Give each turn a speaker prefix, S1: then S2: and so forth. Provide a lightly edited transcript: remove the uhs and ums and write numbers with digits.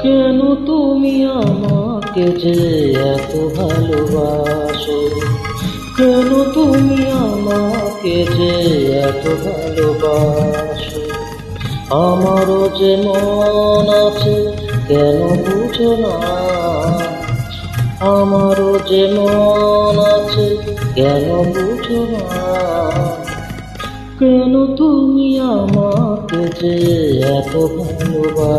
S1: কেন তুমি আমাকে যে এত ভালোবাসো? কেন তুমি আমাকে যে এত ভালোবাসো? আমারও যে মন আছে, কেন বুঝো না? আমারও যে মন আছে, কেন বুঝো না? কেন তুমি আমাকে যে এত ভালোবাসো?